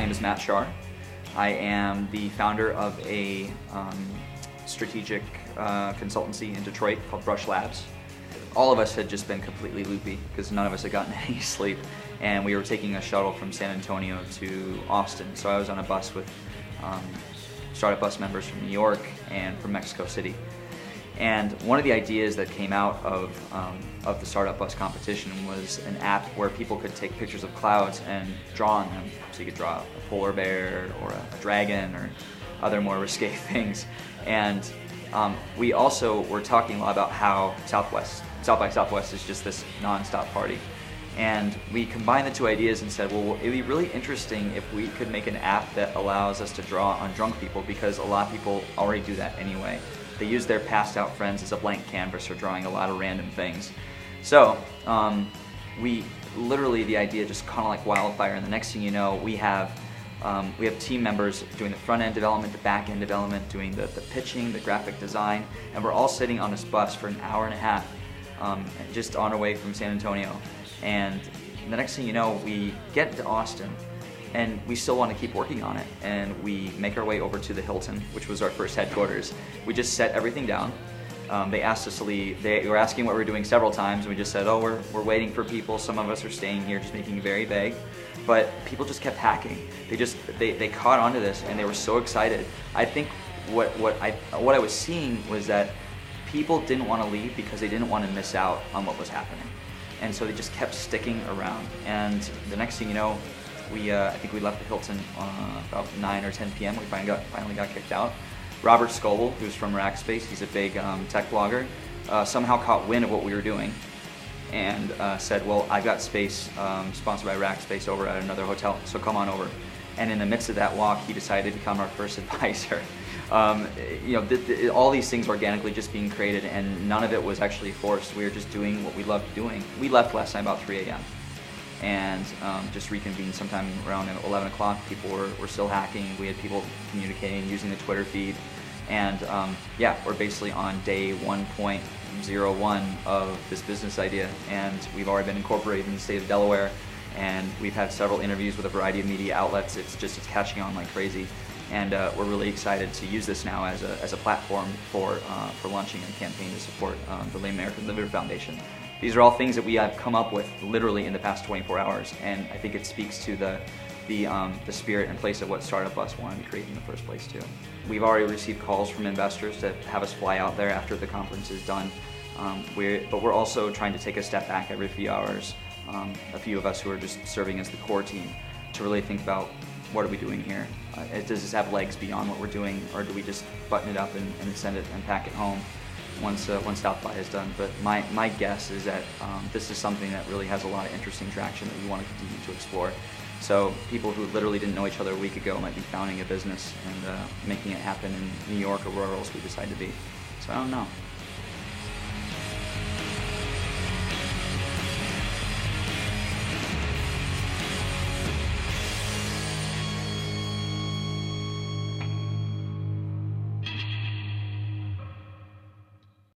name is Schaar. I am the founder of a strategic consultancy in Detroit called Brush Labs. All of us had just been completely loopy because none of us had gotten any sleep, and we were taking a shuttle from San Antonio to Austin. So I was on a bus with StartupBus members from New York and from Mexico City. And one of the ideas that came out of the StartupBus competition was an app where people could take pictures of clouds and draw on them. So you could draw a polar bear or a dragon or other more risque things. And we also were talking a lot about how South by Southwest is just this non-stop party. And we combined the two ideas and said, well, it'd be really interesting if we could make an app that allows us to draw on drunk people, because a lot of people already do that anyway. They use their passed out friends as a blank canvas for drawing a lot of random things. So we literally, the idea just kind of like wildfire, and the next thing you know, we have team members doing the front end development, the back end development, doing the pitching, the graphic design, and we're all sitting on this bus for an hour and a half just on our way from San Antonio. And the next thing you know, we get to Austin, and we still want to keep working on it, and we make our way over to the Hilton, which was our first headquarters. We just set everything down. They asked us to leave. They were asking what we were doing several times, and we just said, oh, we're waiting for people. Some of us are staying here, just making it very vague. But people just kept hacking. They caught onto this, and they were so excited. I think what I was seeing was that people didn't want to leave because they didn't want to miss out on what was happening. And so they just kept sticking around. And the next thing you know, I think we left the Hilton about 9 or 10 p.m. We finally got kicked out. Robert Scoble, who's from Rackspace, he's a big tech blogger, somehow caught wind of what we were doing and said, well, I've got space sponsored by Rackspace over at another hotel, so come on over. And in the midst of that walk, he decided to become our first advisor. All these things organically just being created, and none of it was actually forced. We were just doing what we loved doing. We left last night about 3 a.m. and just reconvened sometime around 11 o'clock. People were still hacking. We had people communicating using the Twitter feed. And yeah, we're basically on day 1.01 of this business idea, and we've already been incorporated in the state of Delaware, and we've had several interviews with a variety of media outlets. It's catching on like crazy, and we're really excited to use this now as a platform for launching a campaign to support the Lame American Liver Foundation. These are all things that we have come up with literally in the past 24 hours, and I think it speaks to the spirit and place of what StartupBus wanted to create in the first place too. We've already received calls from investors to have us fly out there after the conference is done, but we're also trying to take a step back every few hours, a few of us who are just serving as the core team, to really think about what are we doing here? Does this have legs beyond what we're doing, or do we just button it up and send it and pack it home once South by is done? But my guess is that this is something that really has a lot of interesting traction that we want to continue to explore. So people who literally didn't know each other a week ago might be founding a business and making it happen in New York or wherever else we decide to be. So I don't know.